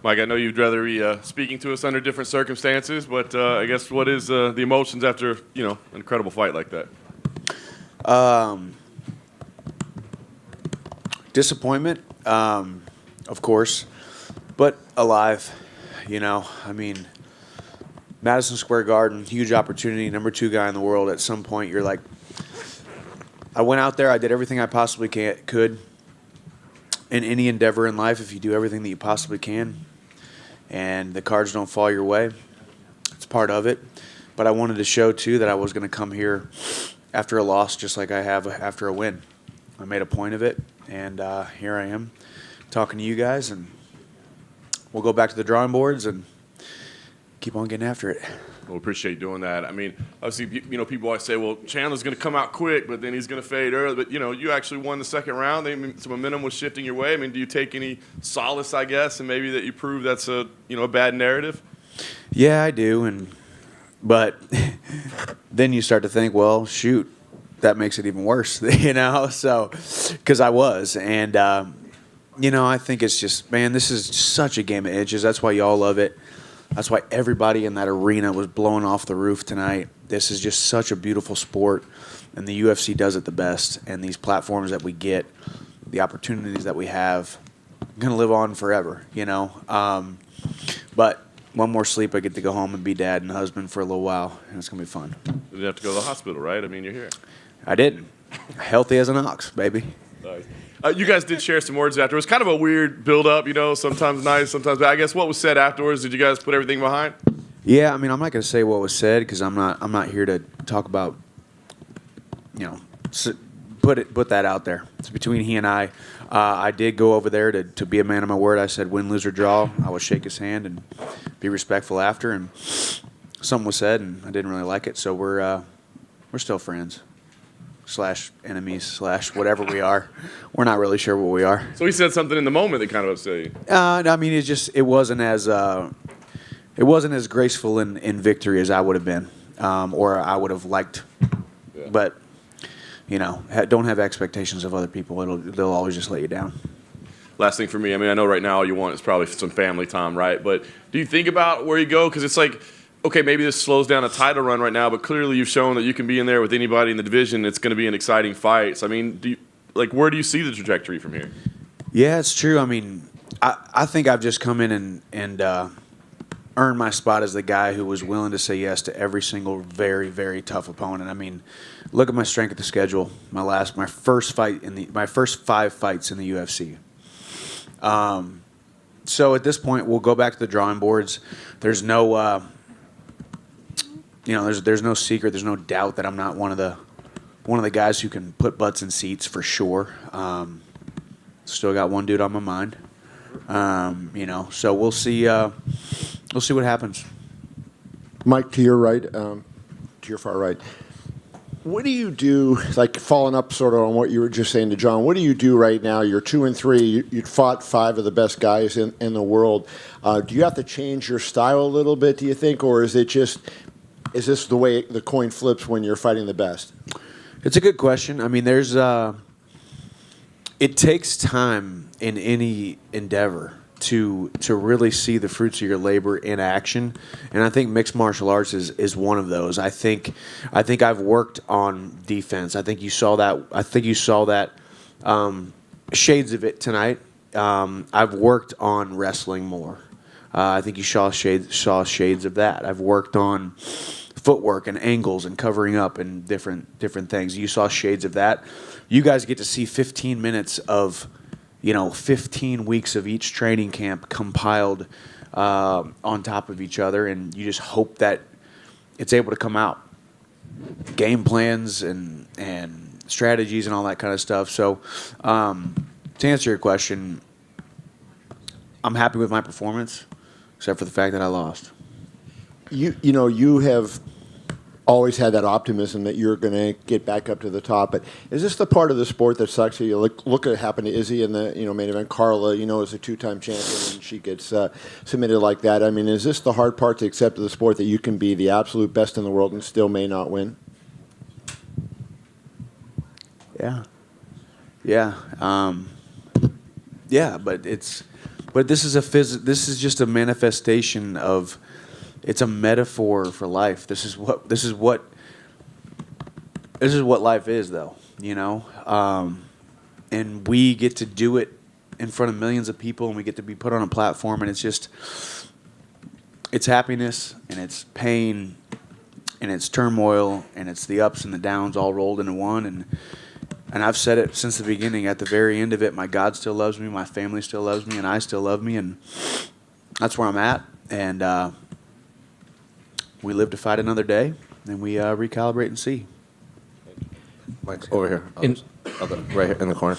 Mike, I know you'd rather be speaking to us under different circumstances, but I guess what is the emotions after an incredible fight like that? Disappointment, of course, but alive. I mean, Madison Square Garden, huge opportunity, number 2 guy in the world. At some point, you're like, I went out there, I did everything I possibly could. In any endeavor in life, if you do everything that you possibly can, and the cards don't fall your way, it's part of it. But I wanted to show, too, that I was going to come here after a loss just like I have after a win. I made a point of it, and here I am talking to you guys, and we'll go back to the drawing boards and keep on getting after it. Well, appreciate doing that. I mean, obviously, people always say, well, Chandler's going to come out quick, but then he's going to fade early. But, you actually won the second round. I mean, some momentum was shifting your way. I mean, do you take any solace, I guess, and maybe that you prove that's a bad narrative? Yeah, I do. But then you start to think, well, shoot, that makes it even worse, So, because I was. And, I think it's just, man, this is such a game of inches. That's why y'all love it. That's why everybody in that arena was blowing off the roof tonight. This is just such a beautiful sport, and the UFC does it the best. And these platforms that we get, the opportunities that we have, going to live on forever, But one more sleep, I get to go home and be dad and husband for a little while, and it's going to be fun. You didn't have to go to the hospital, right? I mean, you're here. I didn't. Healthy as an ox, baby. Nice. You guys did share some words afterwards. Kind of a weird build-up, sometimes nice, sometimes bad. I guess what was said afterwards, did you guys put everything behind? Yeah, I mean, I'm not going to say what was said because I'm not here to talk about, put that out there. It's between he and I. I did go over there to be a man of my word. I said win, lose, or draw. I would shake his hand and be respectful after. And something was said, and I didn't really like it. So we're still friends. / enemies / whatever we are. We're not really sure what we are. So he said something in the moment that kind of upset you. I mean, it wasn't as graceful in victory as I would have been, or I would have liked. Yeah. But don't have expectations of other people. They'll always just let you down. Last thing for me, I mean, I know right now all you want is probably some family time, right? But do you think about where you go? Because it's like, okay, maybe this slows down a title run right now, but clearly you've shown that you can be in there with anybody in the division. It's going to be an exciting fight. So, I mean, where do you see the trajectory from here? Yeah, it's true. I mean, I think I've just come in and earned my spot as the guy who was willing to say yes to every single very, very tough opponent. I mean, look at my strength of the schedule. My first 5 fights in the UFC. So at this point, we'll go back to the drawing boards. There's no. There's no secret. There's no doubt that I'm not one of the guys who can put butts in seats for sure. Still got one dude on my mind. So we'll see. We'll see what happens. Mike, to your right, to your far right. What do you do? Like following up sort of on what you were just saying to John. What do you do right now? You're 2-3. You fought 5 of the best guys in the world. Do you have to change your style a little bit? Do you think, or is it just? Is this the way the coin flips when you're fighting the best? It's a good question. I mean, it takes time in any endeavor to really see the fruits of your labor in action, and I think mixed martial arts is one of those. I think I've worked on defense. I think you saw that. Shades of it tonight. I've worked on wrestling more. I think you saw shades of that. I've worked on footwork and angles and covering up and different things. You saw shades of that. You guys get to see 15 minutes of 15 weeks of each training camp compiled on top of each other, and you just hope that it's able to come out. Game plans and strategies and all that kind of stuff. So to answer your question, I'm happy with my performance, except for the fact that I lost. You have always had that optimism that you're going to get back up to the top. But is this the part of the sport that sucks? You look at what happened to Izzy in the main event. Carla, is a 2-time champion, and she gets submitted like that. I mean, is this the hard part to accept of the sport, that you can be the absolute best in the world and still may not win? Yeah. But But this is this is just a manifestation of. It's a metaphor for life. This is what life is, though. You know, and we get to do it in front of millions of people, and we get to be put on a platform, and it's happiness, and it's pain, and it's turmoil, and it's the ups and the downs all rolled into one. And I've said it since the beginning. At the very end of it, my God still loves me, my family still loves me, and I still love me, and that's where I'm at. And we live to fight another day, and we recalibrate and see. Mike's over here. Right here in the corner.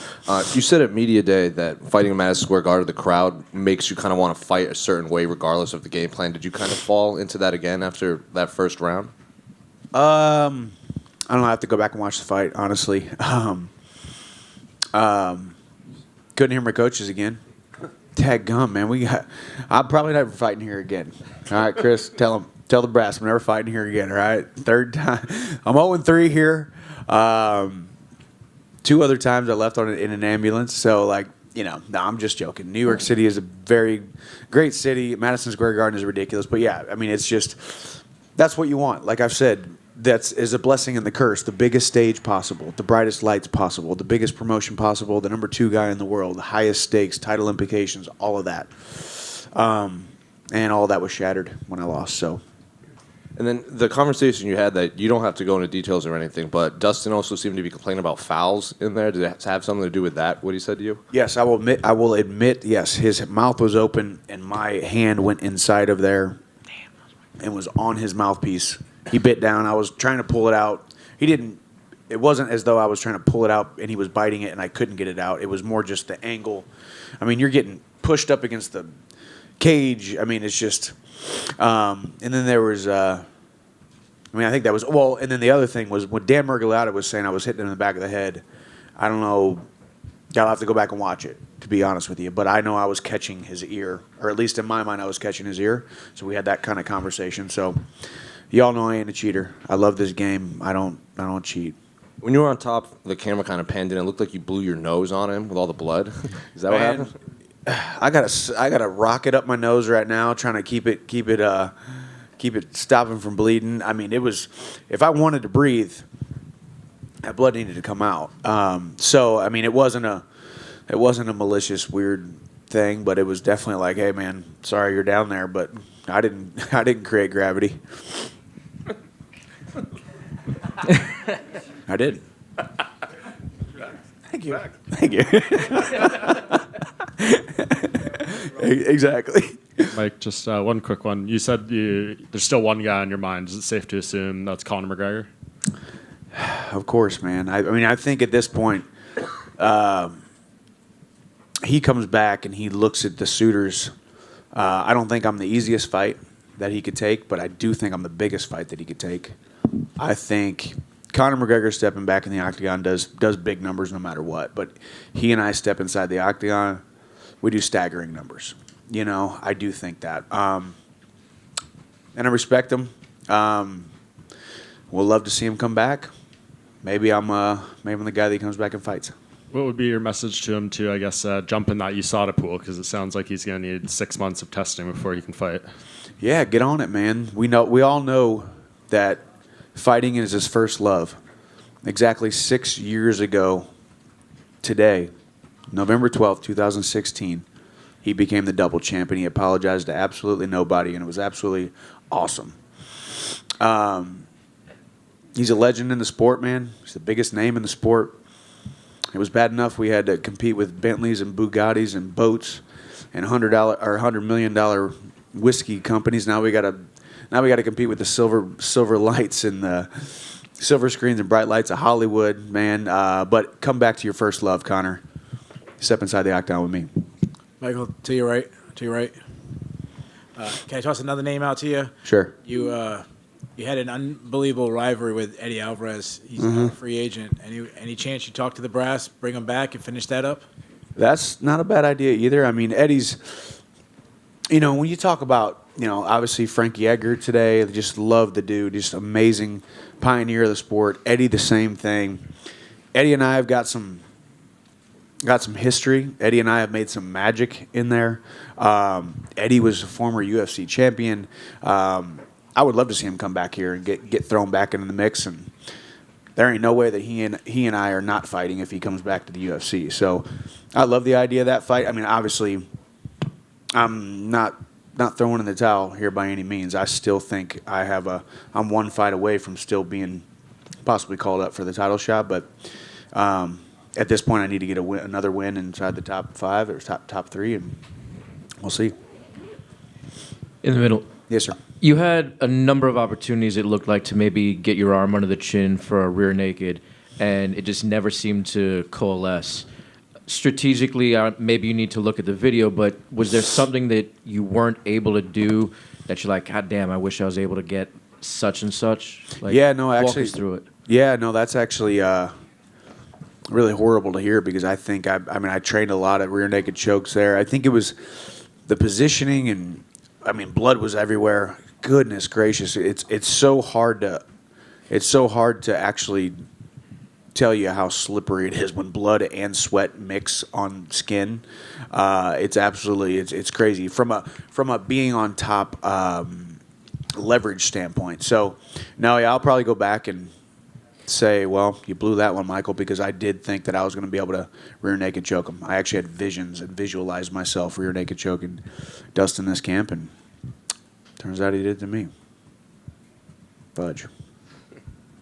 You said at Media Day that fighting in Madison Square Garden, the crowd makes you kind of want to fight a certain way regardless of the game plan. Did you kind of fall into that again after that first round? I don't know. I have to go back and watch the fight, honestly. Couldn't hear my coaches again. Dadgum, man. I'm probably never fighting here again. All right, Chris, tell the brass I'm never fighting here again, all right? Third time. I'm 0-3 here. 2 other times I left in an ambulance. So, like, you know, no, I'm just joking. New York City is a very great city. Madison Square Garden is ridiculous. But, yeah, I mean, it's just that's what you want. Like I've said, that is a blessing and the curse. The biggest stage possible, the brightest lights possible, the biggest promotion possible, the number 2 guy in the world, the highest stakes, title implications, all of that. And all that was shattered when I lost, so. And then the conversation you had that you don't have to go into details or anything, but Dustin also seemed to be complaining about fouls in there. Did it have something to do with that, what he said to you? Yes, I will admit, yes, his mouth was open and my hand went inside of there and was on his mouthpiece. He bit down. I was trying to pull it out. It wasn't as though I was trying to pull it out and he was biting it and I couldn't get it out. It was more just the angle. I mean, you're getting pushed up against the cage. I mean, it's just, and then there was, I think that was, well, and then the other thing was when Dan Murgulata was saying I was hitting him in the back of the head. I don't know. I'll have to go back and watch it, to be honest with you. But I know I was catching his ear, or at least in my mind, I was catching his ear. So we had that kind of conversation. So y'all know I ain't a cheater. I love this game. I don't cheat. When you were on top, the camera kind of panned in. It looked like you blew your nose on him with all the blood. Is that what happened? I gotta rock it up my nose right now, trying to keep it stopping from bleeding. I mean, it was, if I wanted to breathe, that blood needed to come out. So I mean, it wasn't a malicious weird thing, but it was definitely like, hey man, sorry you're down there, but I didn't create gravity. I did. Thank you. Thank you. Exactly. Mike, just one quick one. You said there's still one guy on your mind. Is it safe to assume that's Conor McGregor? Of course, man. I mean, I think at this point, he comes back and he looks at the suitors. I don't think I'm the easiest fight that he could take, but I do think I'm the biggest fight that he could take. I think Conor McGregor stepping back in the octagon does big numbers no matter what. But he and I step inside the octagon, we do staggering numbers. You know, I do think that. And I respect him. We'll love to see him come back. Maybe I'm the guy that comes back and fights. What would be your message to him to, I guess, jump in that USADA pool? Because it sounds like he's going to need 6 months of testing before he can fight. Yeah, get on it, man. We all know that fighting is his first love. Exactly 6 years ago today, November 12th, 2016, he became the double champ, and he apologized to absolutely nobody, and it was absolutely awesome. He's a legend in the sport, man. He's the biggest name in the sport. It was bad enough we had to compete with Bentleys and Bugattis and boats and $100 million whiskey companies. Now we got to compete with the silver lights and the silver screens and bright lights of Hollywood, man. But come back to your first love, Conor. Step inside the octagon with me. Michael, to your right. Can I toss another name out to you? Sure. You had an unbelievable rivalry with Eddie Alvarez. He's now a free agent. Any chance you talk to the brass, bring him back, and finish that up? That's not a bad idea either. I mean, Eddie's, when you talk about, obviously Frankie Edgar today, I just love the dude, just amazing pioneer of the sport. Eddie, the same thing. Eddie and I have got some got some history. Eddie and I have made some magic in there. Eddie was a former UFC champion. I would love to see him come back here and get thrown back into the mix. And there ain't no way that he and I are not fighting if he comes back to the UFC. So I love the idea of that fight. I mean, obviously, I'm not throwing in the towel here by any means. I still think I'm one fight away from still being possibly called up for the title shot. But at this point, I need to get another win inside the top 5 or top 3, and we'll see. In the middle. Yes, sir. You had a number of opportunities, it looked like, to maybe get your arm under the chin for a rear naked, and it just never seemed to coalesce. Strategically, maybe you need to look at the video, but was there something that you weren't able to do that you're like, God damn, I wish I was able to get such and such? Like, yeah, no, walk actually, us through it. Yeah, no, that's actually really horrible to hear because I think I trained a lot at rear naked chokes there. I think it was the positioning and blood was everywhere. Goodness gracious, it's so hard to actually tell you how slippery it is when blood and sweat mix on skin. It's absolutely it's crazy from a being on top leverage standpoint. So no, yeah, I'll probably go back and say, well, you blew that one, Michael, because I did think that I was going to be able to rear naked choke him. I actually had visions and visualized myself rear naked choking Dustin this camp, and turns out he did to me. Fudge.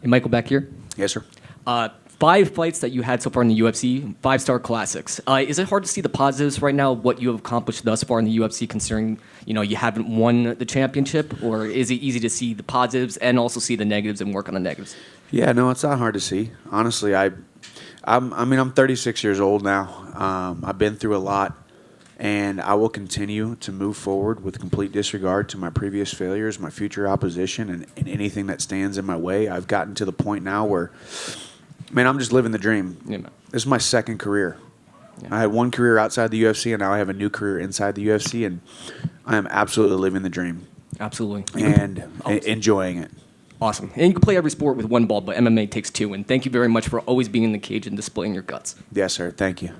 Hey, Michael, back here. Yes, sir. 5 fights that you had so far in the UFC, 5-star classics. Is it hard to see the positives right now, what you have accomplished thus far in the UFC, considering you haven't won the championship? Or is it easy to see the positives and also see the negatives and work on the negatives? Yeah, no, it's not hard to see. Honestly, I'm 36 years old now. I've been through a lot, and I will continue to move forward with complete disregard to my previous failures, my future opposition, and anything that stands in my way. I've gotten to the point now where, man, I'm just living the dream. Yeah. This is my second career. Yeah. I had one career outside the UFC, and now I have a new career inside the UFC, and I am absolutely living the dream. Absolutely. And enjoying it. Awesome. And you can play every sport with one ball, but MMA takes 2. And thank you very much for always being in the cage and displaying your guts. Yes, sir. Thank you.